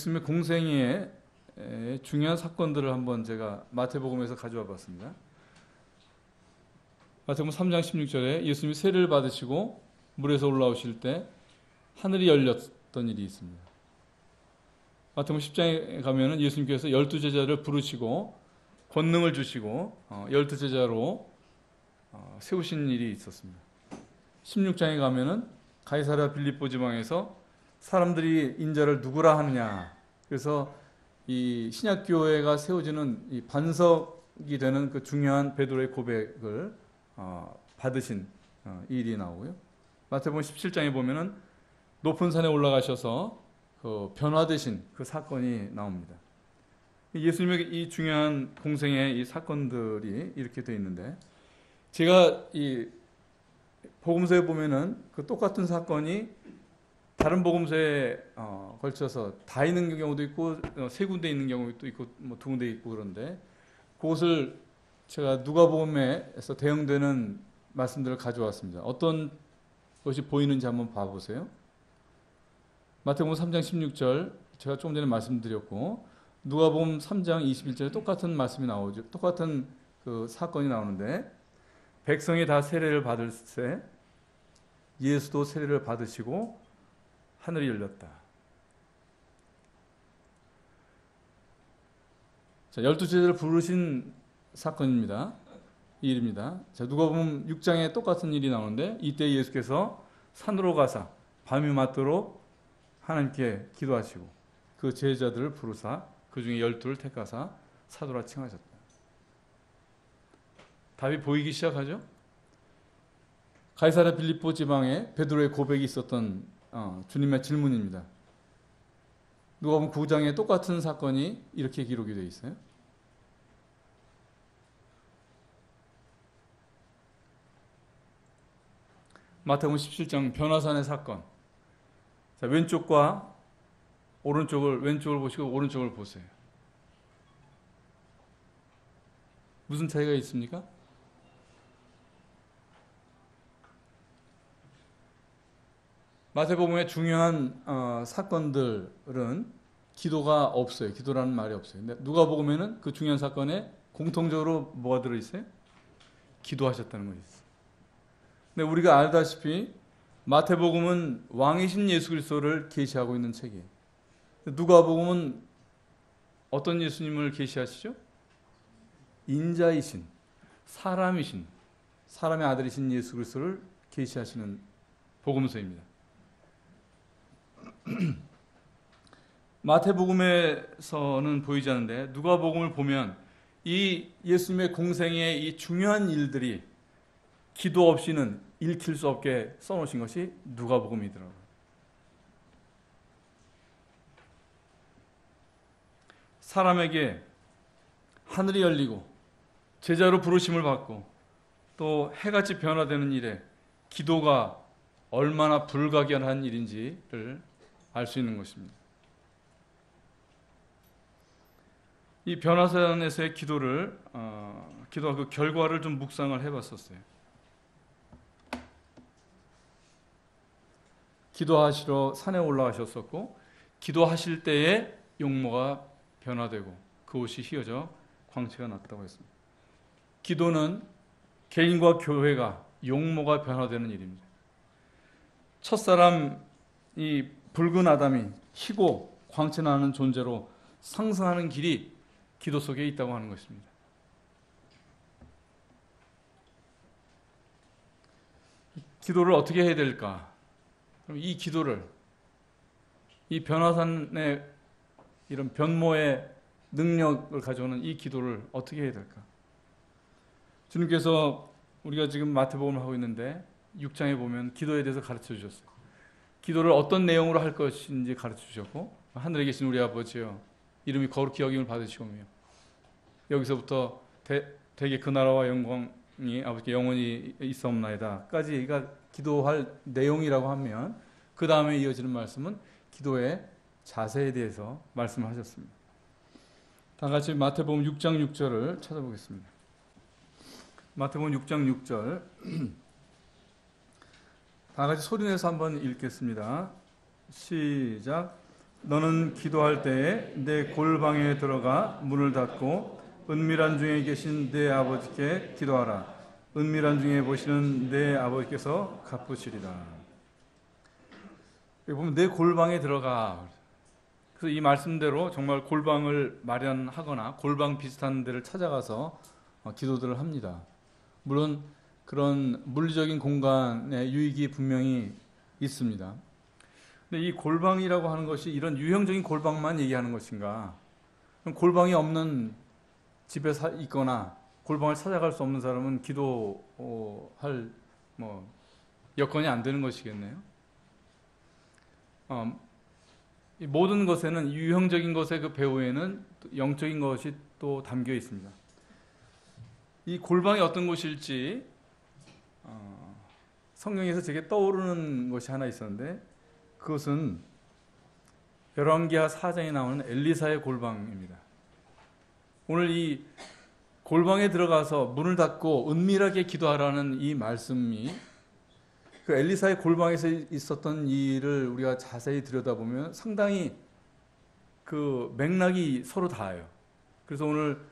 예수님의 공생애의 중요한 사건들을 한번 제가 마태복음에서 가져와 봤습니다. 마태복음 3장 16절에 예수님이 세례를 받으시고 물에서 올라오실 때 하늘이 열렸던 일이 있습니다. 마태복음 10장에 가면은 예수님께서 12제자를 부르시고 권능을 주시고 12제자로 세우신 일이 있었습니다. 16장에 가면은 가이사랴 빌립보 지방에서 사람들이 인자를 누구라 하느냐, 그래서 이 신약교회가 세워지는 이 반석이 되는 그 중요한 베드로의 고백을 받으신 일이 나오고요. 마태복음 17장에 보면은 높은 산에 올라가셔서 그 변화되신 그 사건이 나옵니다. 예수님의 이 중요한 공생의 이 사건들이 이렇게 되어 있는데, 제가 이 복음서에 보면은 그 똑같은 사건이 다른 복음서에 걸쳐서 다 있는 경우도 있고 세 군데 있는 경우도 있고 뭐 두 군데 있고, 그런데 그것을 제가 누가복음에서 대응되는 말씀들을 가져왔습니다. 어떤 것이 보이는지 한번 봐보세요. 마태복음 3장 16절 제가 조금 전에 말씀드렸고, 누가복음 3장 21절에 똑같은 말씀이 나오죠. 똑같은 그 사건이 나오는데, 백성이 다 세례를 받을 때 예수도 세례를 받으시고 하늘이 열렸다. 자, 12제자를 부르신 사건입니다. 이 일입니다. 자, 누가복음 6장에 똑같은 일이 나오는데, 이때 예수께서 산으로 가사 밤이 맞도록 하나님께 기도하시고 그 제자들을 부르사 그 중에 12를 택하사 사도라 칭하셨다. 답이 보이기 시작하죠. 가이사랴 빌립보 지방에 베드로의 고백이 있었던 주님의 질문입니다. 누가복음 9장에 똑같은 사건이 이렇게 기록이 되어 있어요. 마태복음 17장 변화산의 사건. 자, 왼쪽과 왼쪽을 보시고 오른쪽을 보세요. 무슨 차이가 있습니까? 마태복음의 중요한 사건들은 기도가 없어요. 기도라는 말이 없어요. 근데 누가복음에는 그 중요한 사건에 공통적으로 뭐가 들어있어요? 기도하셨다는 것이 있어요. 근데 우리가 알다시피 마태복음은 왕이신 예수 그리스도를 계시하고 있는 책이에요. 누가복음은 어떤 예수님을 계시하시죠? 인자이신, 사람이신, 사람의 아들이신 예수 그리스도를 계시하시는 복음서입니다. 마태복음에서는 보이지 않는데 누가복음을 보면 이 예수님의 공생의 이 중요한 일들이 기도 없이는 읽힐 수 없게 써놓으신 것이 누가복음이더라고요. 사람에게 하늘이 열리고 제자로 부르심을 받고 또 해같이 변화되는 일에 기도가 얼마나 불가결한 일인지를 알 수 있는 것입니다. 이 변화산에서의 기도와 그 결과를 좀 묵상을 해봤었어요. 기도하시러 산에 올라가셨었고, 기도하실 때에 용모가 변화되고 그 옷이 휘어져 광채가 났다고 했습니다. 기도는 개인과 교회가 용모가 변화되는 일입니다. 첫사람 이 붉은 아담이 희고 광채 나는 존재로 상승하는 길이 기도 속에 있다고 하는 것입니다. 기도를 어떻게 해야 될까? 그럼 이 기도를, 이 변화산의 이런 변모의 능력을 가져오는 이 기도를 어떻게 해야 될까? 주님께서 우리가 지금 마태복음을 하고 있는데 6장에 보면 기도에 대해서 가르쳐 주셨어요. 기도를 어떤 내용으로 할 것인지 가르쳐 주셨고, 하늘에 계신 우리 아버지여 이름이 거룩히 여김을 받으시오며 여기서부터 대개 그 나라와 영광이 아버지께 영원히 있사옵나이다 까지가 기도할 내용이라고 하면, 그 다음에 이어지는 말씀은 기도의 자세에 대해서 말씀을 하셨습니다. 다 같이 마태복음 6장 6절을 찾아보겠습니다. 마태복음 6장 6절 다 같이 소리내서 한번 읽겠습니다. 시작. 너는 기도할 때에 내 골방에 들어가 문을 닫고 은밀한 중에 계신 내 아버지께 기도하라. 은밀한 중에 보시는 내 아버지께서 갚으시리라. 여기 보면 내 골방에 들어가. 그래서 이 말씀대로 정말 골방을 마련하거나 골방 비슷한 데를 찾아가서 기도들을 합니다. 물론 그런 물리적인 공간의 유익이 분명히 있습니다. 근데 이 골방이라고 하는 것이 이런 유형적인 골방만 얘기하는 것인가? 그럼 골방이 없는 집에 있거나 골방을 찾아갈 수 없는 사람은 기도할 여건이 안 되는 것이겠네요. 이 모든 것에는 유형적인 것의 그 배후에는 영적인 것이 또 담겨 있습니다. 이 골방이 어떤 곳일지 성경에서 제게 떠오르는 것이 하나 있었는데 그것은 열왕기하 4장에 나오는 엘리사의 골방입니다. 오늘 이 골방에 들어가서 문을 닫고 은밀하게 기도하라는 이 말씀이 그 엘리사의 골방에서 있었던 일을 우리가 자세히 들여다보면 상당히 그 맥락이 서로 닿아요. 그래서 오늘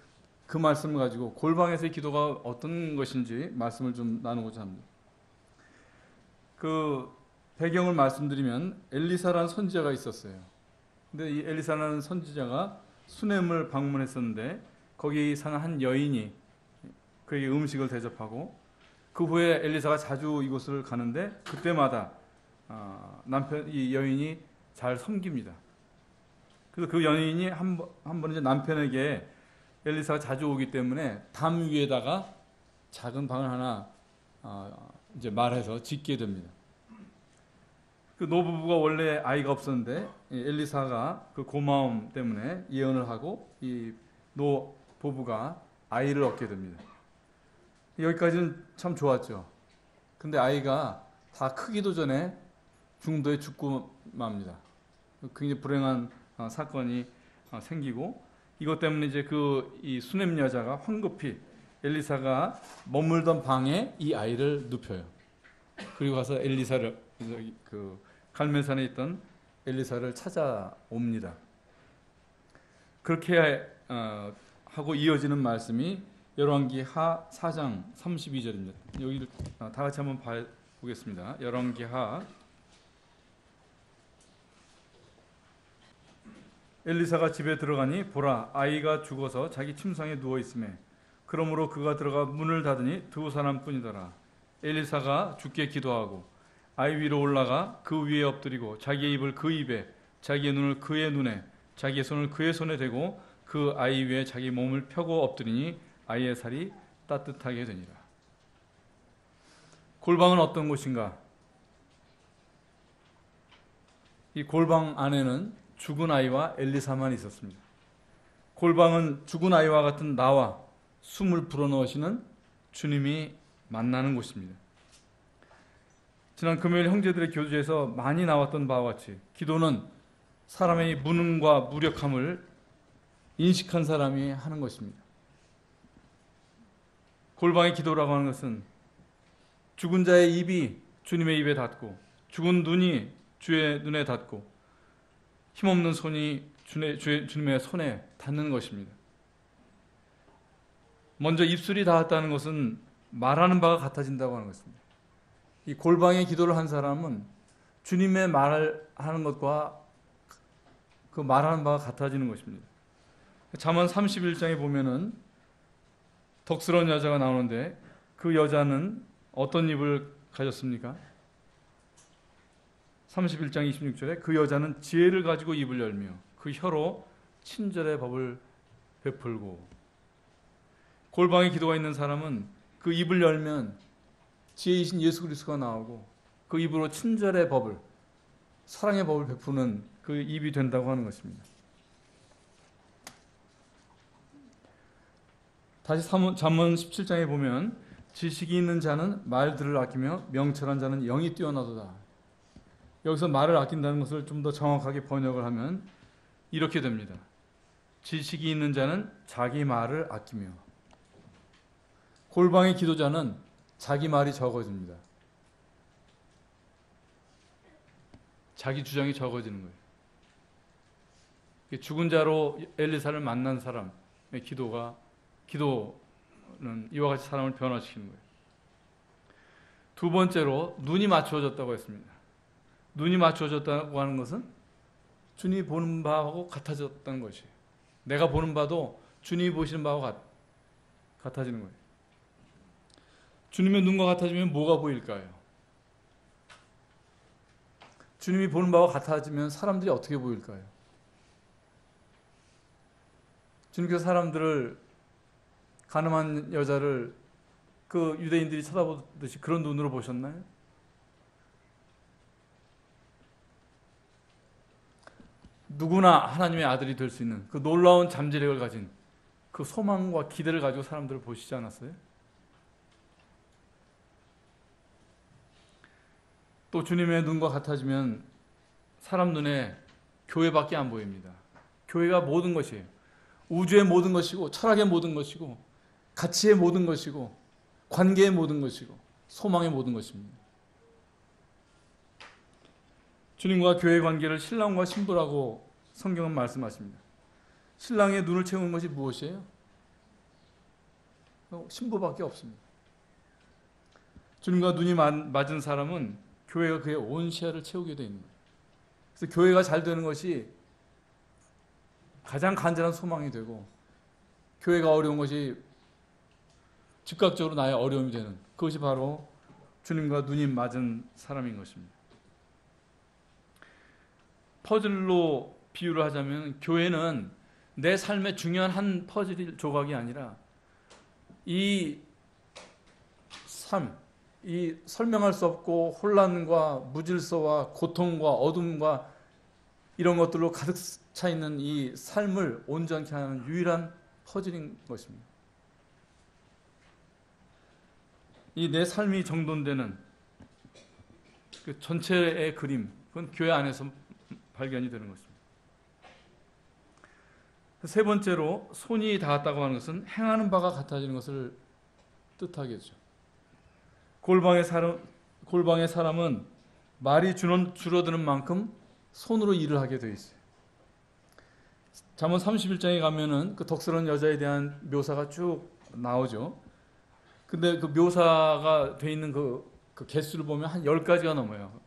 그 말씀을 가지고 골방에서의 기도가 어떤 것인지 말씀을 좀 나누고자 합니다. 그 배경을 말씀드리면 엘리사라는 선지자가 있었어요. 근데 이 엘리사라는 선지자가 수넴을 방문했었는데 거기 사는 한 여인이 그에게 음식을 대접하고 그 후에 엘리사가 자주 이곳을 가는데 그때마다 이 여인이 잘 섬깁니다. 그래서 그 여인이 한 번 이제 남편에게 엘리사가 자주 오기 때문에 담 위에다가 작은 방을 하나 이제 말해서 짓게 됩니다. 그 노부부가 원래 아이가 없었는데 엘리사가 그 고마움 때문에 예언을 하고 이 노부부가 아이를 얻게 됩니다. 여기까지는 참 좋았죠. 근데 아이가 다 크기도 전에 중도에 죽고 맙니다. 굉장히 불행한 사건이 생기고 이것 때문에 이제 이 수넴 여자가 황급히 엘리사가 머물던 방에 이 아이를 눕혀요. 그리고 가서 엘리사를 그 갈멜산에 있던 엘리사를 찾아옵니다. 그렇게 하고 이어지는 말씀이 열왕기하 4장 32절입니다. 여기를 다 같이 한번 보겠습니다. 열왕기하 엘리사가 집에 들어가니 보라 아이가 죽어서 자기 침상에 누워 있으매 그러므로 그가 들어가 문을 닫으니 두 사람뿐이더라. 엘리사가 주께 기도하고 아이 위로 올라가 그 위에 엎드리고 자기의 입을 그 입에 자기의 눈을 그의 눈에 자기의 손을 그의 손에 대고 그 아이 위에 자기 몸을 펴고 엎드리니 아이의 살이 따뜻하게 되니라. 골방은 어떤 곳인가? 이 골방 안에는 죽은 아이와 엘리사만 있었습니다. 골방은 죽은 아이와 같은 나와 숨을 불어넣으시는 주님이 만나는 곳입니다. 지난 금요일 형제들의 교주에서 많이 나왔던 바와 같이 기도는 사람의 무능과 무력함을 인식한 사람이 하는 것입니다. 골방의 기도라고 하는 것은 죽은 자의 입이 주님의 입에 닿고 죽은 눈이 주의 눈에 닿고 힘없는 손이 주님의 손에 닿는 것입니다. 먼저 입술이 닿았다는 것은 말하는 바가 같아진다고 하는 것입니다. 이 골방의 기도를 한 사람은 주님의 말을 하는 것과 그 말하는 바가 같아지는 것입니다. 잠언 31장에 보면은 덕스러운 여자가 나오는데 그 여자는 어떤 입을 가졌습니까? 31장 26절에 그 여자는 지혜를 가지고 입을 열며 그 혀로 친절의 법을 베풀고. 골방에 기도가 있는 사람은 그 입을 열면 지혜이신 예수 그리스도가 나오고 그 입으로 친절의 법을, 사랑의 법을 베푸는 그 입이 된다고 하는 것입니다. 다시 잠언 17장에 보면 지식이 있는 자는 말들을 아끼며 명철한 자는 영이 뛰어나도다. 여기서 말을 아낀다는 것을 좀 더 정확하게 번역을 하면 이렇게 됩니다. 지식이 있는 자는 자기 말을 아끼며. 골방의 기도자는 자기 말이 적어집니다. 자기 주장이 적어지는 거예요. 죽은 자로 엘리사를 만난 사람의 기도는 이와 같이 사람을 변화시키는 거예요. 두 번째로 눈이 맞추어졌다고 했습니다. 눈이 맞추어졌다고 하는 것은 주님이 보는 바하고 같아졌다는 것이에요. 내가 보는 바도 주님이 보시는 바하고 같아지는 거예요. 주님의 눈과 같아지면 뭐가 보일까요? 주님이 보는 바와 같아지면 사람들이 어떻게 보일까요? 주님께서 사람들을, 가늠한 여자를 그 유대인들이 쳐다보듯이 그런 눈으로 보셨나요? 누구나 하나님의 아들이 될 수 있는 그 놀라운 잠재력을 가진 그 소망과 기대를 가지고 사람들을 보시지 않았어요? 또 주님의 눈과 같아지면 사람 눈에 교회밖에 안 보입니다. 교회가 모든 것이에요. 우주의 모든 것이고, 철학의 모든 것이고, 가치의 모든 것이고, 관계의 모든 것이고, 소망의 모든 것입니다. 주님과 교회의 관계를 신랑과 신부라고 성경은 말씀하십니다. 신랑의 눈을 채우는 것이 무엇이에요? 신부밖에 없습니다. 주님과 눈이 맞은 사람은 교회가 그의 온 시야를 채우게 되어 있는 거예요. 그래서 교회가 잘 되는 것이 가장 간절한 소망이 되고, 교회가 어려운 것이 즉각적으로 나의 어려움이 되는, 그것이 바로 주님과 눈이 맞은 사람인 것입니다. 퍼즐로 비유를 하자면 교회는 내 삶의 중요한 한 퍼즐 조각이 아니라 이 삶, 이 설명할 수 없고 혼란과 무질서와 고통과 어둠과 이런 것들로 가득 차 있는 이 삶을 온전케 하는 유일한 퍼즐인 것입니다. 이 내 삶이 정돈되는 그 전체의 그림, 그건 교회 안에서 발견이 되는 것입니다. 세 번째로 손이 닿았다고 하는 것은 행하는 바가 같아지는 것을 뜻하겠죠. 골방의 사람은 말이 줄어드는 만큼 손으로 일을 하게 되어 있어요. 잠언 31장에 가면은 그 덕스러운 여자에 대한 묘사가 쭉 나오죠. 근데 그 묘사가 돼 있는 그 개수를 보면 한 10가지가 넘어요.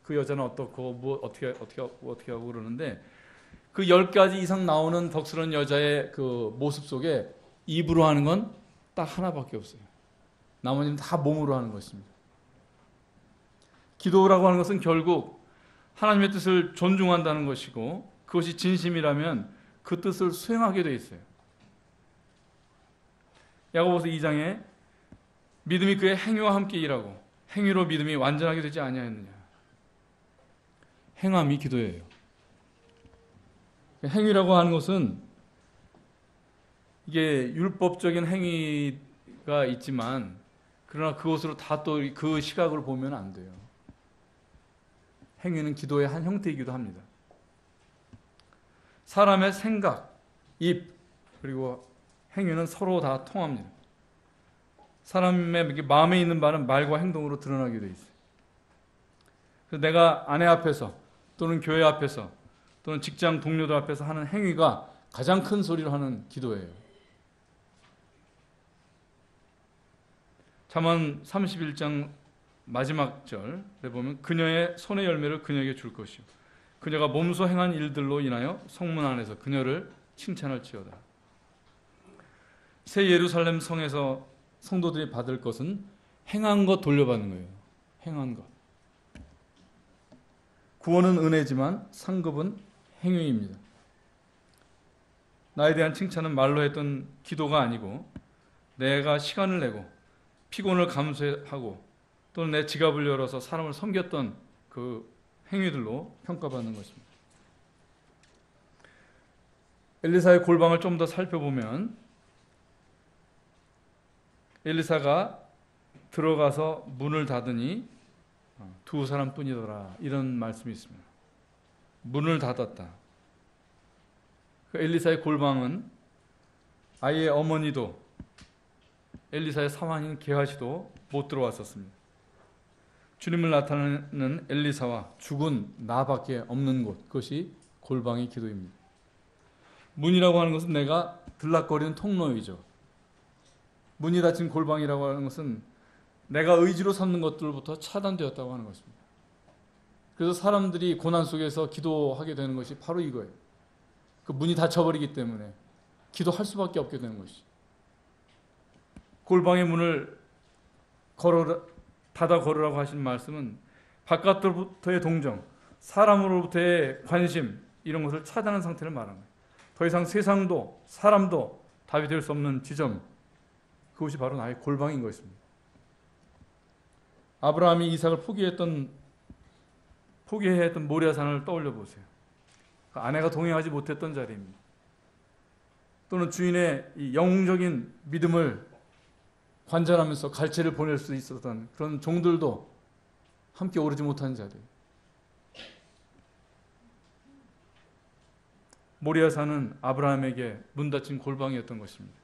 그 여자는 어떻고 어떻게 하고 그러는데, 그 10가지 이상 나오는 덕스러운 여자의 그 모습 속에 입으로 하는 건 딱 하나밖에 없어요. 나머지는 다 몸으로 하는 것입니다. 기도라고 하는 것은 결국 하나님의 뜻을 존중한다는 것이고, 그것이 진심이라면 그 뜻을 수행하게 되어 있어요. 야고보서 2장에 믿음이 그의 행위와 함께 일하고 행위로 믿음이 완전하게 되지 아니하였느냐. 행함이 기도예요. 행위라고 하는 것은 이게 율법적인 행위가 있지만, 그러나 그것으로 다 또 그 시각으로 보면 안 돼요. 행위는 기도의 한 형태이기도 합니다. 사람의 생각, 입, 그리고 행위는 서로 다 통합니다. 사람의 마음에 있는 바는 말과 행동으로 드러나게 돼 있어요. 그래서 내가 아내 앞에서 또는 교회 앞에서 또는 직장 동료들 앞에서 하는 행위가 가장 큰 소리로 하는 기도예요. 잠언 31장 마지막 절에 보면 그녀의 손의 열매를 그녀에게 줄 것이요 그녀가 몸소 행한 일들로 인하여 성문 안에서 그녀를 칭찬할지어다. 새 예루살렘 성에서 성도들이 받을 것은 행한 것 돌려받는 거예요. 행한 것. 구원은 은혜지만 상급은 행위입니다. 나에 대한 칭찬은 말로 했던 기도가 아니고, 내가 시간을 내고 피곤을 감수하고 또는 내 지갑을 열어서 사람을 섬겼던 그 행위들로 평가받는 것입니다. 엘리사의 골방을 좀 더 살펴보면 엘리사가 들어가서 문을 닫으니 두 사람뿐이더라, 이런 말씀이 있습니다. 문을 닫았다. 엘리사의 골방은 아이의 어머니도 엘리사의 사환인 게하시도 못 들어왔었습니다. 주님을 나타내는 엘리사와 죽은 나밖에 없는 곳, 그것이 골방의 기도입니다. 문이라고 하는 것은 내가 들락거리는 통로이죠. 문이 닫힌 골방이라고 하는 것은 내가 의지로 삼는 것들부터 차단되었다고 하는 것입니다. 그래서 사람들이 고난 속에서 기도하게 되는 것이 바로 이거예요. 그 문이 닫혀버리기 때문에 기도할 수밖에 없게 되는 것이죠. 골방의 문을 닫아 걸으라고 하신 말씀은 바깥으로부터의 동정, 사람으로부터의 관심, 이런 것을 차단한 상태를 말하는 거예요. 더 이상 세상도 사람도 답이 될 수 없는 지점, 그것이 바로 나의 골방인 것입니다. 아브라함이 이삭을 포기해야 했던 모리아산을 떠올려 보세요. 그 아내가 동행하지 못했던 자리입니다. 또는 주인의 이 영웅적인 믿음을 관찰하면서 갈채를 보낼 수 있었던 그런 종들도 함께 오르지 못한 자리. 모리아산은 아브라함에게 문 닫힌 골방이었던 것입니다.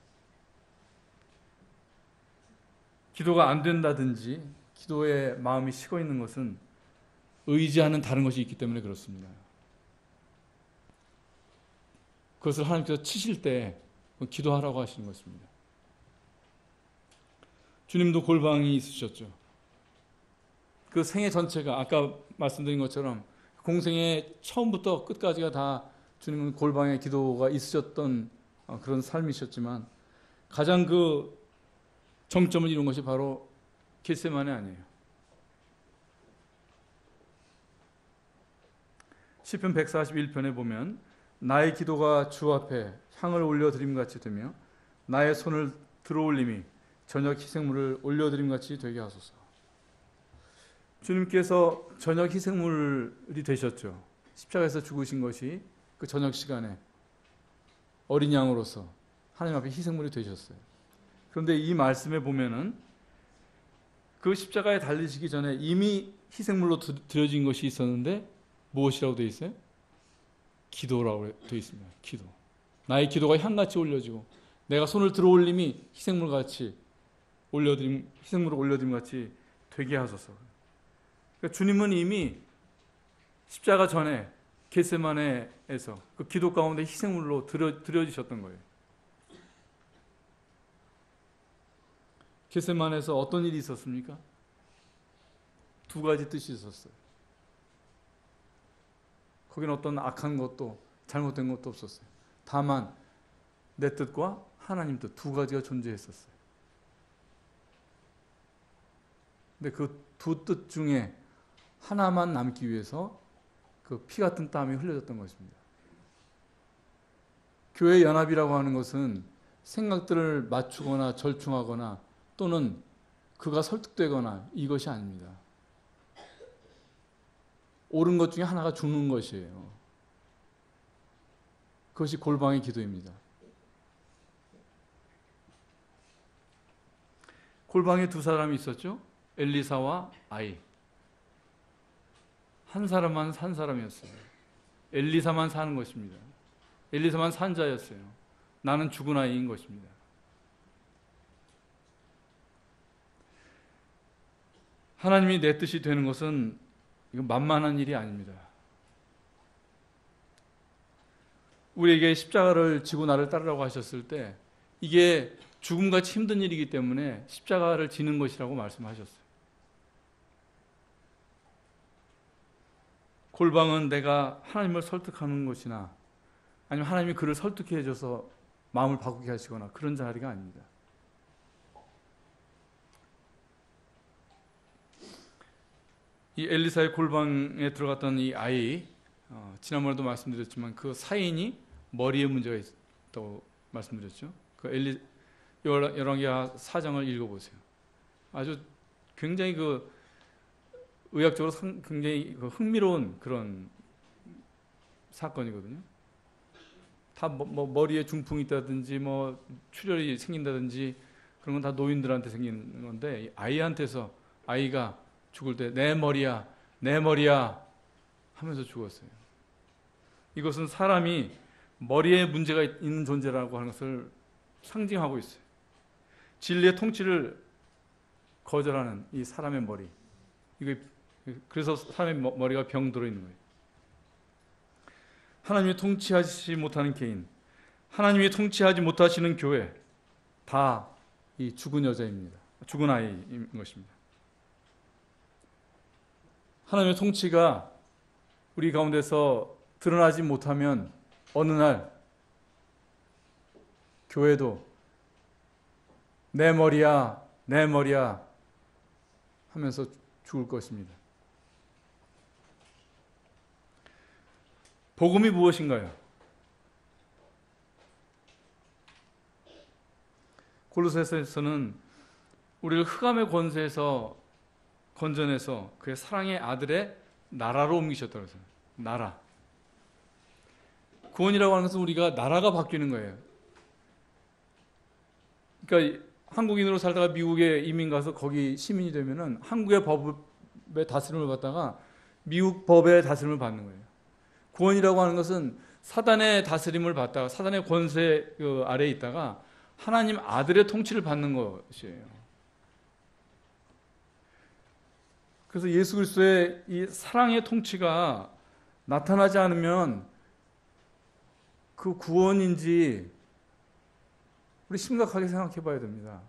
기도가 안 된다든지 기도의 마음이 식어 있는 것은 의지하는 다른 것이 있기 때문에 그렇습니다. 그것을 하나님께서 치실 때 기도하라고 하시는 것입니다. 주님도 골방이 있으셨죠. 그 생애 전체가 아까 말씀드린 것처럼 공생의 처음부터 끝까지가 다 주님은 골방의 기도가 있으셨던 그런 삶이셨지만 가장 그 정점을 이룬 것이 바로 겟세마네 아니에요. 시편 141편에 보면 나의 기도가 주 앞에 향을 올려드림같이 되며 나의 손을 들어올림이 저녁 희생물을 올려드림같이 되게 하소서. 주님께서 저녁 희생물이 되셨죠. 십자가에서 죽으신 것이 그 저녁 시간에 어린 양으로서 하나님 앞에 희생물이 되셨어요. 그런데 이 말씀에 보면은 그 십자가에 달리시기 전에 이미 희생물로 드려진 것이 있었는데 무엇이라고 되어 있어요? 기도라고 되어 있습니다. 기도. 나의 기도가 향같이 올려지고 내가 손을 들어올림이 희생물을 올려드림 같이 되게 하소서. 그러니까 주님은 이미 십자가 전에 겟세마네에서 그 기도 가운데 희생물로 드려지셨던 거예요. 겟세마네에서 어떤 일이 있었습니까? 두 가지 뜻이 있었어요. 거기는 어떤 악한 것도 잘못된 것도 없었어요. 다만 내 뜻과 하나님 뜻 두 가지가 존재했었어요. 근데 그 두 뜻 중에 하나만 남기 위해서 그 피 같은 땀이 흘려졌던 것입니다. 교회 연합이라고 하는 것은 생각들을 맞추거나 절충하거나 또는 그가 설득되거나 이것이 아닙니다. 옳은 것 중에 하나가 죽는 것이에요. 그것이 골방의 기도입니다. 골방에 두 사람이 있었죠. 엘리사와 아이. 한 사람만 산 사람이었어요. 엘리사만 사는 것입니다. 엘리사만 산 자였어요. 나는 죽은 아이인 것입니다. 하나님이 내 뜻이 되는 것은 이건 만만한 일이 아닙니다. 우리에게 십자가를 지고 나를 따르라고 하셨을 때 이게 죽음같이 힘든 일이기 때문에 십자가를 지는 것이라고 말씀하셨어요. 골방은 내가 하나님을 설득하는 것이나 아니면 하나님이 그를 설득해 해줘서 마음을 바꾸게 하시거나 그런 자리가 아닙니다. 이 엘리사의 골방에 들어갔던 이 아이, 지난번에도 말씀드렸지만 그 사인이 머리에 문제가 있다고 말씀드렸죠. 그 열왕기하 4장을 읽어보세요. 아주 굉장히 그 의학적으로 굉장히 그 흥미로운 그런 사건이거든요. 다 머리에 중풍이 있다든지 출혈이 생긴다든지 그런 건 다 노인들한테 생기는 건데 아이한테서 아이가 죽을 때 내 머리야 내 머리야 하면서 죽었어요. 이것은 사람이 머리에 문제가 있는 존재라고 하는 것을 상징하고 있어요. 진리의 통치를 거절하는 이 사람의 머리. 그래서 사람의 머리가 병들어 있는 거예요. 하나님이 통치하지 못하는 개인, 하나님이 통치하지 못하시는 교회, 다 이 죽은 여자입니다. 죽은 아이인 것입니다. 하나님의 통치가 우리 가운데서 드러나지 못하면 어느 날 교회도 내 머리야, 내 머리야 하면서 죽을 것입니다. 복음이 무엇인가요? 골로새서에서는 우리를 흑암의 권세에서 건져내서 그의 사랑의 아들의 나라로 옮기셨다고 했어요. 나라. 구원이라고 하는 것은 우리가 나라가 바뀌는 거예요. 그러니까 한국인으로 살다가 미국에 이민 가서 거기 시민이 되면은 한국의 법의 다스림을 받다가 미국 법의 다스림을 받는 거예요. 구원이라고 하는 것은 사단의 다스림을 받다가 사단의 권세 아래에 있다가 하나님 아들의 통치를 받는 것이에요. 그래서 예수 그리스도의 이 사랑의 통치가 나타나지 않으면 그 구원인지 우리 심각하게 생각해 봐야 됩니다.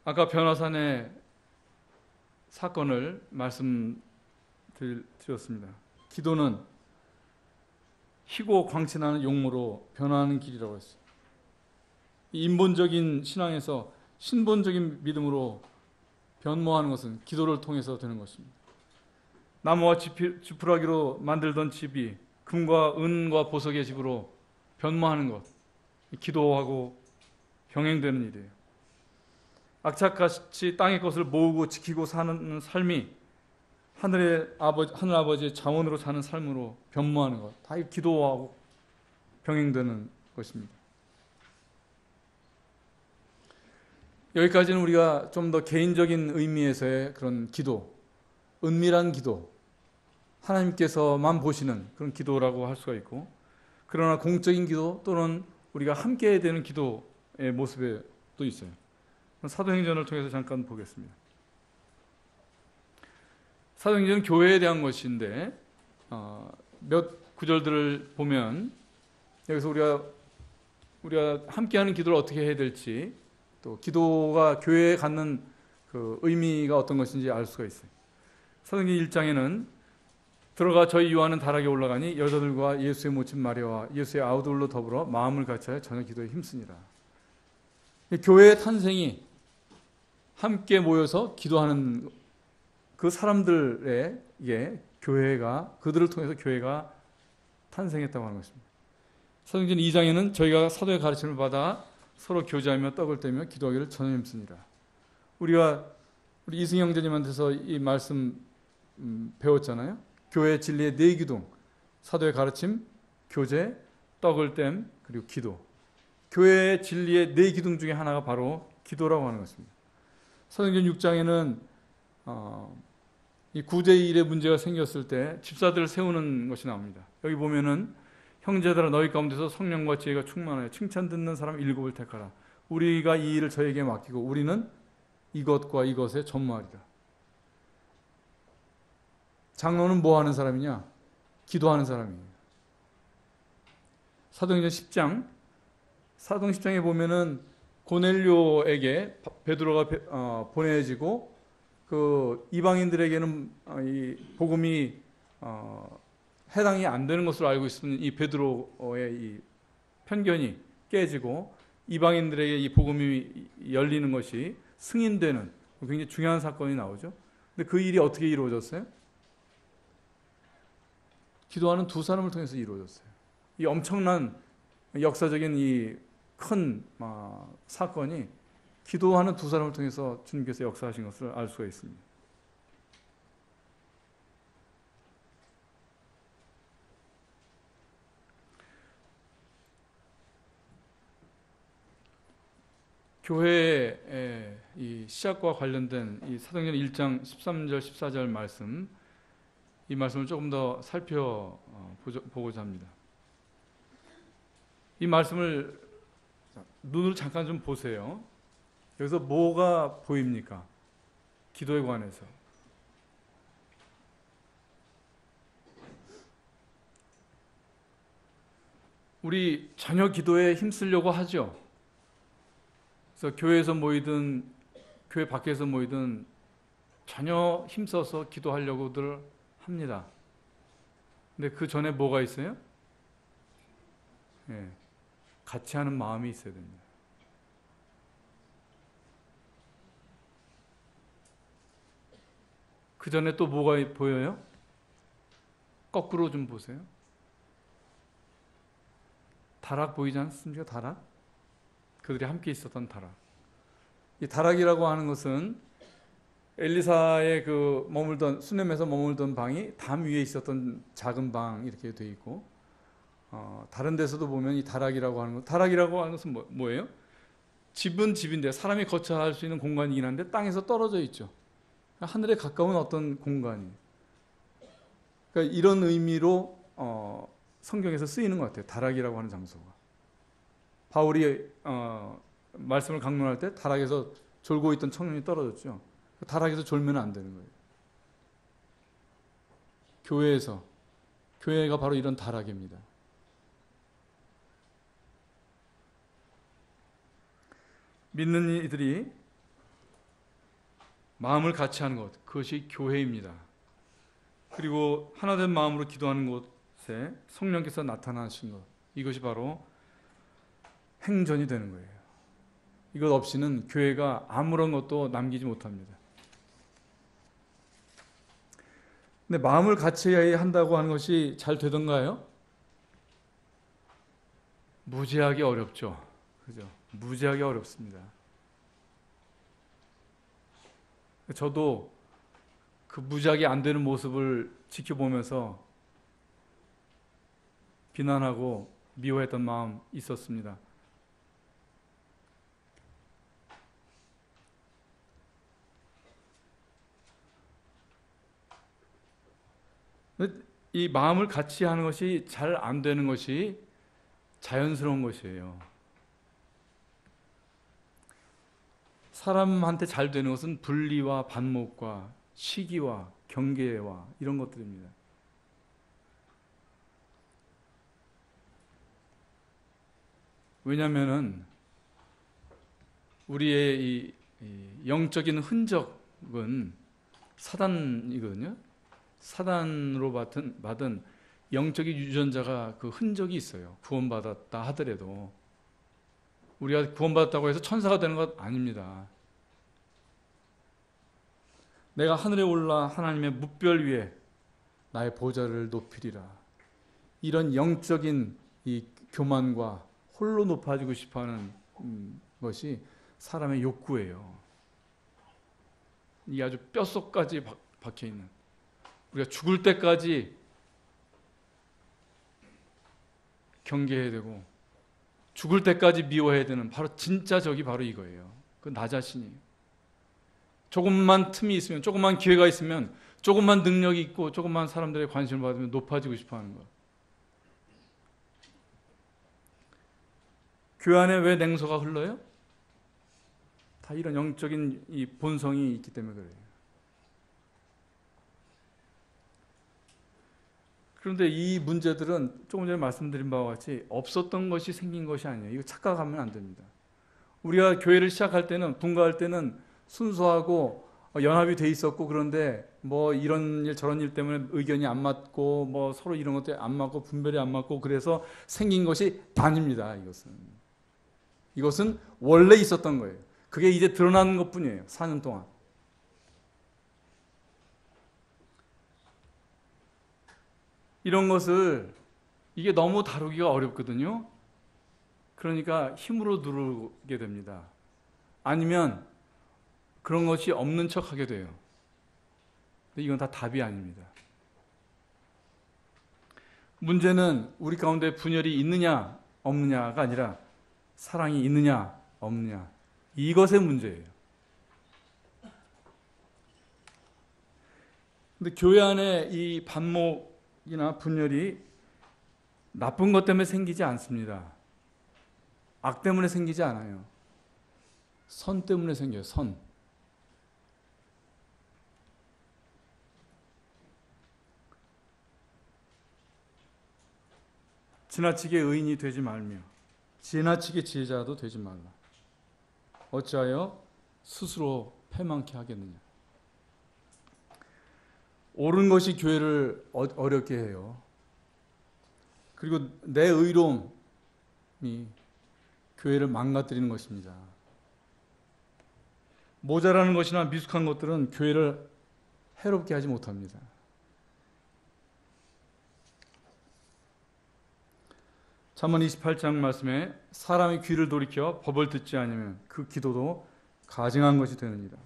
아까 변화산의 사건을 말씀드렸습니다. 기도는 희고 광채나는 용모로 변화하는 길이라고 했어요. 인본적인 신앙에서 신본적인 믿음으로 변모하는 것은 기도를 통해서 되는 것입니다. 나무와 지푸라기로 만들던 집이 금과 은과 보석의 집으로 변모하는 것, 기도하고 병행되는 일이에요. 악착같이 땅의 것을 모으고 지키고 사는 삶이 하늘 아버지의 자원으로 사는 삶으로 변모하는 것, 다 기도하고 병행되는 것입니다. 여기까지는 우리가 좀 더 개인적인 의미에서의 그런 기도, 은밀한 기도, 하나님께서만 보시는 그런 기도라고 할 수가 있고, 그러나 공적인 기도 또는 우리가 함께 해야 되는 기도의 모습에 또 있어요. 사도행전을 통해서 잠깐 보겠습니다. 사도행전은 교회에 대한 것인데 몇 구절들을 보면 여기서 우리가 함께하는 기도를 어떻게 해야 될지, 또 기도가 교회에 갖는 그 의미가 어떤 것인지 알 수가 있어요. 사도행전 1장에는 들어가 저희 요한은 다락에 올라가니 여자들과 예수의 모친 마리아와 예수의 아우들로 더불어 마음을 같이하여 저녁 기도에 힘쓰니라. 교회의 탄생이 함께 모여서 기도하는 그 사람들에게 교회가, 그들을 통해서 교회가 탄생했다고 하는 것입니다. 사도행전 2장에는 저희가 사도의 가르침을 받아 서로 교제하며 떡을 떼며 기도하기를 전혀 힘쓰니라. 우리 이승희 형제님한테서 이 말씀 배웠잖아요. 교회 진리의 네 기둥, 사도의 가르침, 교제, 떡을 땜, 그리고 기도. 교회의 진리의 네 기둥 중에 하나가 바로 기도라고 하는 것입니다. 사도행전 6장에는 이 구제일에 문제가 생겼을 때 집사들을 세우는 것이 나옵니다. 여기 보면은 형제들아 너희 가운데서 성령과 지혜가 충만하여 칭찬 듣는 사람 7을 택하라. 우리가 이 일을 저에게 맡기고 우리는 이것과 이것에 전무하리라. 장로는 뭐 하는 사람이냐? 기도하는 사람이에요. 사도행전 10장, 사도행전 10장에 보면은 고넬료에게 베드로가 보내지고 그 이방인들에게는 이 복음이 해당이 안 되는 것으로 알고 있는 이 베드로의 이 편견이 깨지고 이방인들에게 이 복음이 열리는 것이 승인되는 굉장히 중요한 사건이 나오죠. 근데 그 일이 어떻게 이루어졌어요? 기도하는 두 사람을 통해서 이루어졌어요. 이 엄청난 역사적인 이 큰 사건이 기도하는 두 사람을 통해서 주님께서 역사하신 것을 알 수가 있습니다. 교회의 이 시작과 관련된 이 사도행전 1장 13절 14절 말씀, 이 말씀을 조금 더 살펴보고자 합니다. 이 말씀을 눈으로 잠깐 좀 보세요. 여기서 뭐가 보입니까? 기도에 관해서. 우리 전혀 기도에 힘쓰려고 하죠. 그래서 교회에서 모이든 교회 밖에서 모이든 전혀 힘써서 기도하려고들 합니다. 근데 그 전에 뭐가 있어요? 예, 같이 하는 마음이 있어야 됩니다. 그 전에 또 뭐가 보여요? 거꾸로 좀 보세요. 다락 보이지 않습니까? 다락? 그들이 함께 있었던 다락. 이 다락이라고 하는 것은 엘리사의 그 머물던 수넴에서 머물던 방이 담 위에 있었던 작은 방 이렇게 돼 있고, 다른 데서도 보면 이 다락이라고 하는 것은 뭐예요? 집은 집인데 사람이 거처할 수 있는 공간이긴 한데 땅에서 떨어져 있죠. 하늘에 가까운 어떤 공간이. 그러니까 이런 의미로 성경에서 쓰이는 것 같아요. 다락이라고 하는 장소가. 바울이 말씀을 강론할 때 다락에서 졸고 있던 청년이 떨어졌죠. 다락에서 졸면 안 되는 거예요. 교회가 바로 이런 다락입니다. 믿는 이들이 마음을 같이 하는 것, 그것이 교회입니다. 그리고 하나된 마음으로 기도하는 곳에 성령께서 나타나신 것, 이것이 바로 행전이 되는 거예요. 이것 없이는 교회가 아무런 것도 남기지 못합니다. 근데 마음을 같이 한다고 하는 것이 잘 되던가요? 무지하게 어렵죠. 그죠? 무지하게 어렵습니다. 저도 그 무지하게 안 되는 모습을 지켜보면서 비난하고 미워했던 마음 있었습니다. 이 마음을 같이 하는 것이 잘 안 되는 것이 자연스러운 것이에요. 사람한테 잘 되는 것은 분리와 반목과 시기와 경계와 이런 것들입니다. 왜냐하면은 우리의 이 영적인 흔적은 사단이거든요. 사단으로 받은 영적인 유전자가 그 흔적이 있어요. 구원받았다 하더라도 우리가 구원받았다고 해서 천사가 되는 것 아닙니다. 내가 하늘에 올라 하나님의 뭇별 위에 나의 보좌를 높이리라. 이런 영적인 이 교만과 홀로 높아지고 싶어하는 것이 사람의 욕구예요. 이게 아주 뼛속까지 박혀 있는. 우리가 죽을 때까지 경계해야 되고 죽을 때까지 미워해야 되는 바로 진짜 적이 바로 이거예요. 그 나 자신이에요. 조금만 틈이 있으면, 조금만 기회가 있으면, 조금만 능력이 있고 조금만 사람들의 관심을 받으면 높아지고 싶어하는 것. 교회 안에 왜 냉소가 흘러요? 다 이런 영적인 이 본성이 있기 때문에 그래요. 그런데 이 문제들은 조금 전에 말씀드린 바와 같이 없었던 것이 생긴 것이 아니에요. 이거 착각하면 안 됩니다. 우리가 교회를 시작할 때는, 분가할 때는 순수하고 연합이 돼 있었고, 그런데 뭐 이런 일 저런 일 때문에 의견이 안 맞고 뭐 서로 이런 것들이 안 맞고 분별이 안 맞고 그래서 생긴 것이 아닙니다. 이것은 원래 있었던 거예요. 그게 이제 드러나는 것뿐이에요. 4년 동안. 이런 것을 이게 너무 다루기가 어렵거든요. 그러니까 힘으로 누르게 됩니다. 아니면 그런 것이 없는 척하게 돼요. 근데 이건 다 답이 아닙니다. 문제는 우리 가운데 분열이 있느냐 없느냐가 아니라 사랑이 있느냐 없느냐, 이것의 문제예요. 근데 교회 안에 이 반목이나 분열이 나쁜 것 때문에 생기지 않습니다. 악 때문에 생기지 않아요. 선 때문에 생겨요. 선. 지나치게 의인이 되지 말며 지나치게 지혜자도 되지 말라. 어찌하여 스스로 패망케 하겠느냐. 옳은 것이 교회를 어렵게 해요. 그리고 내 의로움이 교회를 망가뜨리는 것입니다. 모자라는 것이나 미숙한 것들은 교회를 해롭게 하지 못합니다. 잠언 28장 말씀에 사람이 귀를 돌이켜 법을 듣지 않으면 그 기도도 가증한 것이 되느니라.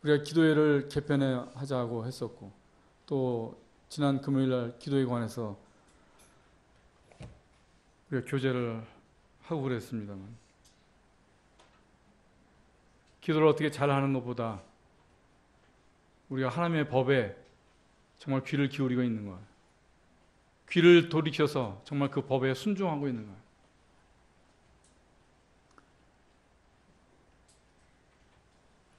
우리가 기도회를 개편하자고 했었고 또 지난 금요일날 기도에 관해서 우리가 교제를 하고 그랬습니다만 기도를 어떻게 잘하는 것보다 우리가 하나님의 법에 정말 귀를 기울이고 있는 거예요. 귀를 돌이켜서 정말 그 법에 순종하고 있는 거예요.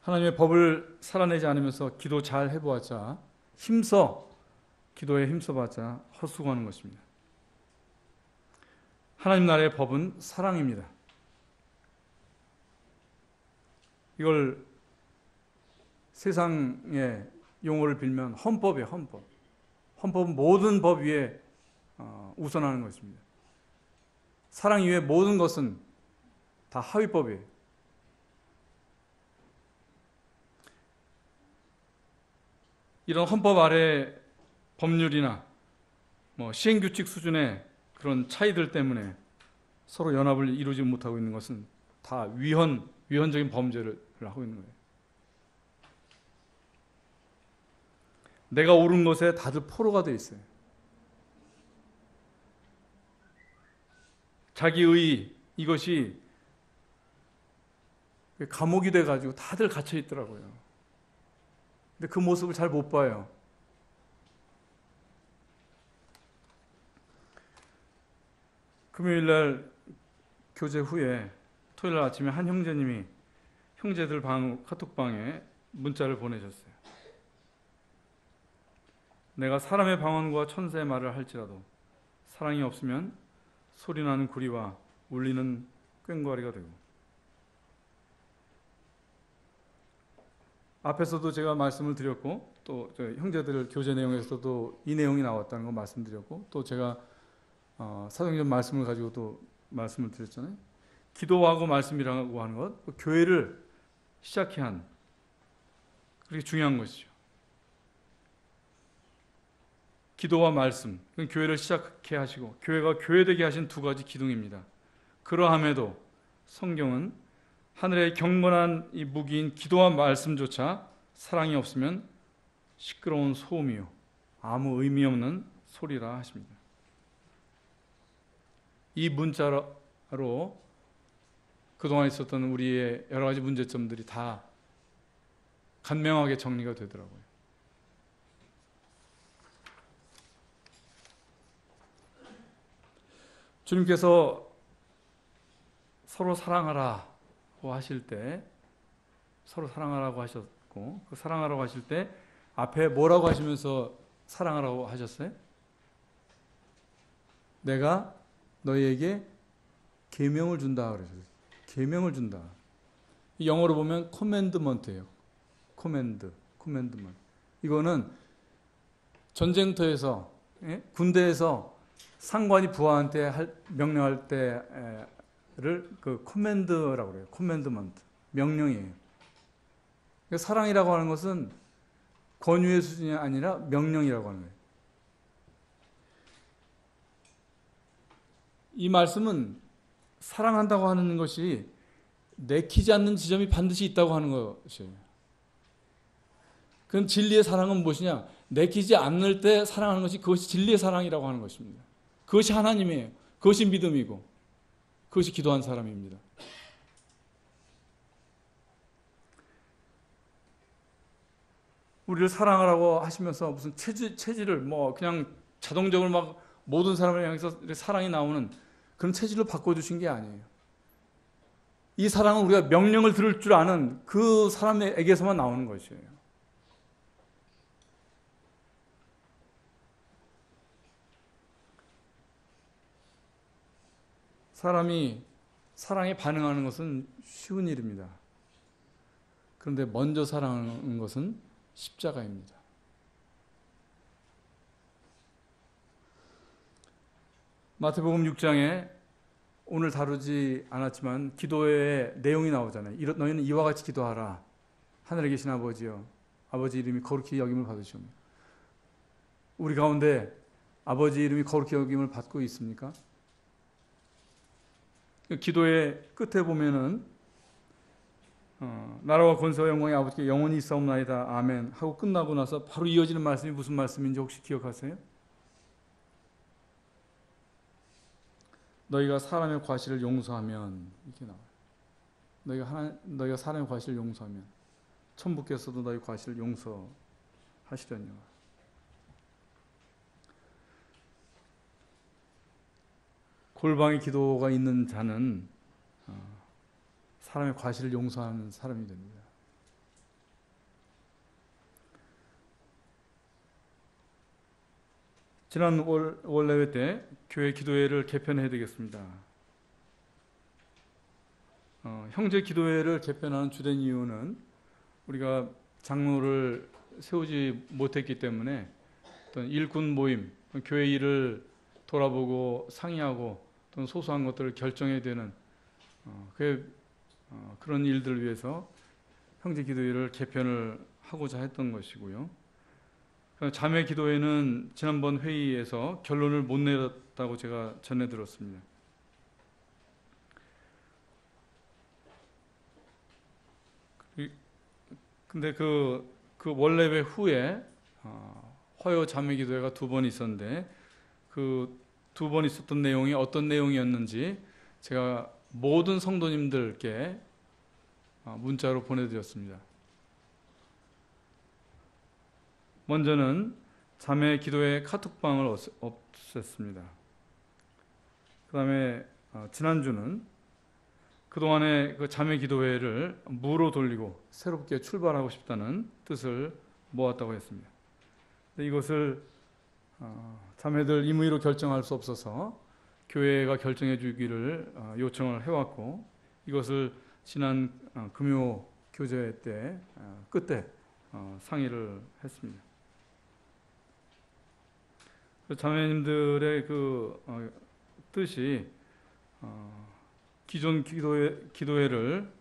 하나님의 법을 살아내지 않으면서 기도 잘 해보았자 기도에 힘써봤자 헛수고하는 것입니다. 하나님 나라의 법은 사랑입니다. 이걸 세상의 용어를 빌면 헌법이에요. 헌법. 헌법은 모든 법 위에 우선하는 것입니다. 사랑 이외의 모든 것은 다 하위법이에요. 이런 헌법 아래 법률이나 시행규칙 수준의 그런 차이들 때문에 서로 연합을 이루지 못하고 있는 것은 다 위헌적인 범죄를 하고 있는 거예요. 내가 옳은 것에 다들 포로가 되어 있어요. 자기의 이것이 감옥이 돼가지고 다들 갇혀 있더라고요. 근데 그 모습을 잘 못 봐요. 금요일날 교제 후에 토요일 아침에 한 형제님이 형제들 카톡방에 문자를 보내셨어요. 내가 사람의 방언과 천사의 말을 할지라도 사랑이 없으면 소리나는 구리와 울리는 꽹과리가 되고, 앞에서도 제가 말씀을 드렸고 또 형제들 교제 내용에서도 이 내용이 나왔다는 거 말씀드렸고 또 제가 사도행전 말씀을 가지고 또 말씀을 드렸잖아요. 기도하고 말씀이라고 하는 것, 교회를 시작해 한 그렇게 중요한 것이죠. 기도와 말씀, 교회를 시작해 하시고 교회가 교회되게 하신 두 가지 기둥입니다. 그러함에도 성경은 하늘의 경건한 이 무기인 기도와 말씀조차 사랑이 없으면 시끄러운 소음이요 아무 의미 없는 소리라 하십니다. 이 문자로 그동안 있었던 우리의 여러 가지 문제점들이 다 간명하게 정리가 되더라고요. 주님께서 서로 사랑하라고 하실 때, 서로 사랑하라고 하셨고, 그 사랑하라고 하실 때 앞에 뭐라고 하시면서 사랑하라고 하셨어요? 내가 너희에게 계명을 준다 그러셨어요. 계명을 준다. 영어로 보면 commandment예요. commandment. 이거는 전쟁터에서, 군대에서 상관이 부하한테 명령할 때를 그 command라고 그래요. commandment. 명령이에요. 그러니까 사랑이라고 하는 것은 권유의 수준이 아니라 명령이라고 하는 거예요. 이 말씀은 사랑한다고 하는 것이 내키지 않는 지점이 반드시 있다고 하는 것이에요. 그럼 진리의 사랑은 무엇이냐? 내키지 않을 때 사랑하는 것이 그것이 진리의 사랑이라고 하는 것입니다. 그것이 하나님이에요. 그것이 믿음이고 그것이 기도한 사람입니다. 우리를 사랑하라고 하시면서 무슨 체질을 그냥 자동적으로 막 모든 사람을 향해서 사랑이 나오는 그런 체질로 바꿔주신 게 아니에요. 이 사랑은 우리가 명령을 들을 줄 아는 그 사람에게서만 나오는 것이에요. 사람이 사랑에 반응하는 것은 쉬운 일입니다. 그런데 먼저 사랑하는 것은 십자가입니다. 마태복음 6장에 오늘 다루지 않았지만 기도의 내용이 나오잖아요. 너희는 이와 같이 기도하라. 하늘에 계신 아버지여, 아버지 이름이 거룩히 여김을 받으시옵니. 우리 가운데 아버지 이름이 거룩히 여김을 받고 있습니까? 기도의 끝에 보면은 나라와 권세와 영광이 아버지께 영원히 있사옵나이다 아멘 하고 끝나고 나서 바로 이어지는 말씀이 무슨 말씀인지 혹시 기억하세요? 너희가 사람의 과실을 용서하면, 이렇게 나와요. 너희가 사람의 과실을 용서하면 천부께서도 너희 과실을 용서하시려니와. 골방에 기도가 있는 자는 사람의 과실을 용서하는 사람이 됩니다. 지난 월례회 때 교회 기도회를 개편해야 되겠습니다. 형제 기도회를 개편하는 주된 이유는 우리가 장로를 세우지 못했기 때문에 어떤 일꾼 모임, 교회 일을 돌아보고 상의하고 또는 소소한 것들을 결정해야 되는 그런 일들을 위해서 형제 기도회를 개편을 하고자 했던 것이고요. 자매 기도회는 지난번 회의에서 결론을 못 내렸다고 제가 전해 들었습니다. 근데 그 원래회 후에 화요 자매 기도회가 2번 있었는데 그 2번 있었던 내용이 어떤 내용이었는지 제가 모든 성도님들께 문자로 보내드렸습니다. 먼저는 자매 기도회 카톡방을 없앴습니다. 그 다음에 지난주는 그동안의 그 자매 기도회를 무로 돌리고 새롭게 출발하고 싶다는 뜻을 모았다고 했습니다. 근데 이것을 자매들 임의로 결정할 수 없어서 교회가 결정해 주기를 요청을 해왔고, 이것을 지난 금요 교제 때 끝에 상의를 했습니다. 자매님들의 그 뜻이 기존 기도회를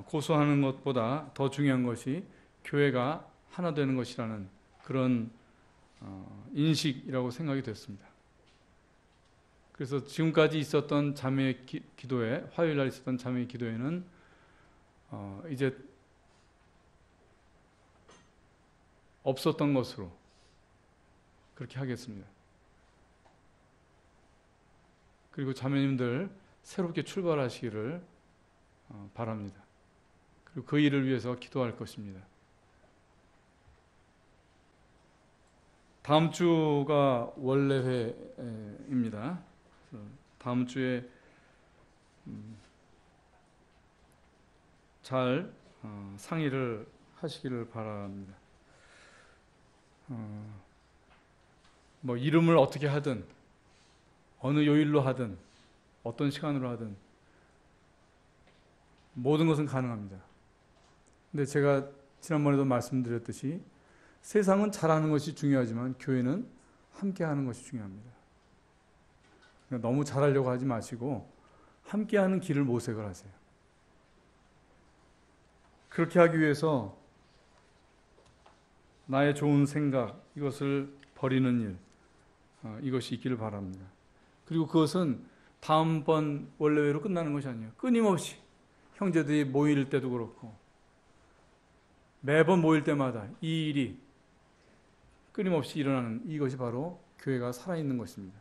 고수하는 것보다 더 중요한 것이 교회가 하나 되는 것이라는 그런 인식이라고 생각이 됐습니다. 그래서 지금까지 있었던 자매 기도회, 화요일날 있었던 자매 기도회는 이제 없었던 것으로 그렇게 하겠습니다. 그리고 자매님들 새롭게 출발하시기를 바랍니다. 그리고 그 일을 위해서 기도할 것입니다. 다음 주가 원래회입니다. 다음 주에 잘 상의를 하시기를 바랍니다. 뭐 이름을 어떻게 하든 어느 요일로 하든 어떤 시간으로 하든 모든 것은 가능합니다. 근데 제가 지난번에도 말씀드렸듯이 세상은 잘하는 것이 중요하지만 교회는 함께하는 것이 중요합니다. 그러니까 너무 잘하려고 하지 마시고 함께하는 길을 모색을 하세요. 그렇게 하기 위해서 나의 좋은 생각, 이것을 버리는 일, 이것이 있기를 바랍니다. 그리고 그것은 다음번 원래회로 끝나는 것이 아니에요. 끊임없이 형제들이 모일 때도 그렇고 매번 모일 때마다 이 일이 끊임없이 일어나는, 이것이 바로 교회가 살아있는 것입니다.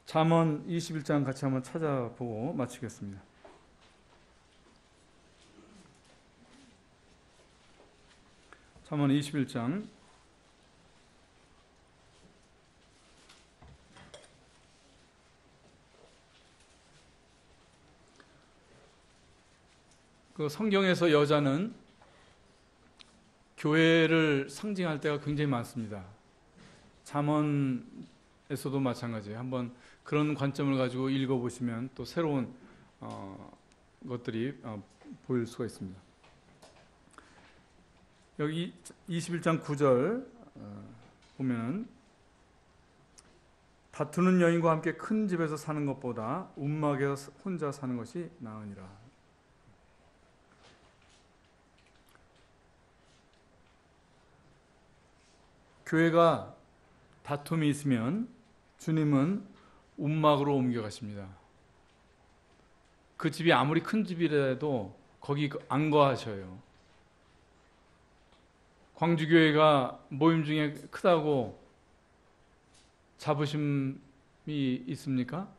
잠언 21장 같이 한번 찾아보고 마치겠습니다. 잠언 21장 그 성경에서 여자는 교회를 상징할 때가 굉장히 많습니다. 잠언 에서도 마찬가지예요. 한번 그런 관점을 가지고 읽어보시면 또 새로운 것들이 보일 수가 있습니다. 여기 21장 9절 보면은 다투는 여인과 함께 큰 집에서 사는 것보다 움막에서 혼자 사는 것이 나으니라. 교회가 다툼이 있으면 주님은 움막으로 옮겨가십니다. 그 집이 아무리 큰 집이라도 거기 안 거하셔요. 광주교회가 모임 중에 크다고 자부심이 있습니까?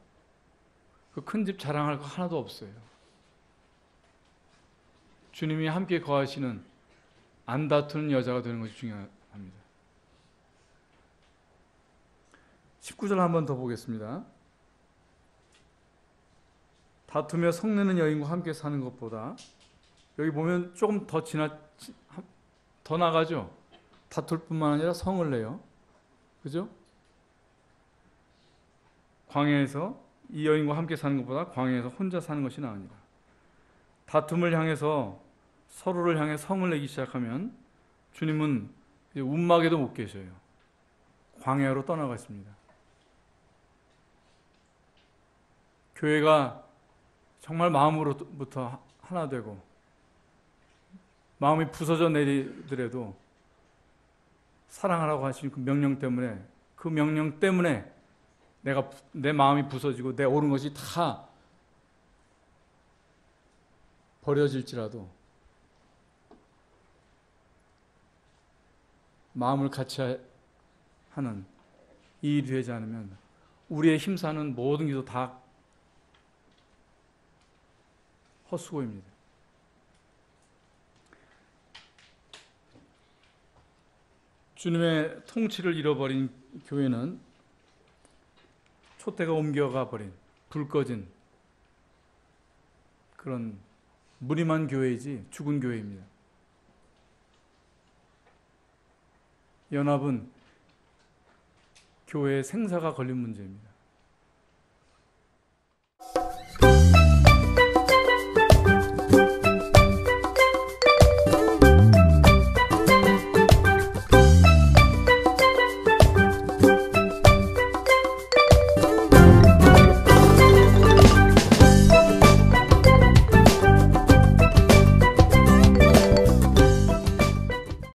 그 큰 집 자랑할 거 하나도 없어요. 주님이 함께 거하시는 안 다투는 여자가 되는 것이 중요합니다. 19절 한 번 더 보겠습니다. 다투며 성내는 여인과 함께 사는 것보다, 여기 보면 조금 더 나가죠. 다툴 뿐만 아니라 성을 내요. 그죠? 광야에서 이 여인과 함께 사는 것보다 광야에서 혼자 사는 것이 나으니라. 다툼을 향해서 서로를 향해 성을 내기 시작하면 주님은 이제 움막에도 못 계셔요. 광야로 떠나가십니다. 교회가 정말 마음으로부터 하나 되고 마음이 부서져 내리더라도 사랑하라고 하신 그 명령 때문에 내 마음이 부서지고 내 옳은 것이 다 버려질지라도 마음을 같이 하는 이 일이 되지 않으면 우리의 힘사는 모든 것도 다 헛수고입니다. 주님의 통치를 잃어버린 교회는 촛대가 옮겨가 버린, 불 꺼진 그런 무림한 교회이지 죽은 교회입니다. 연합은 교회의 생사가 걸린 문제입니다.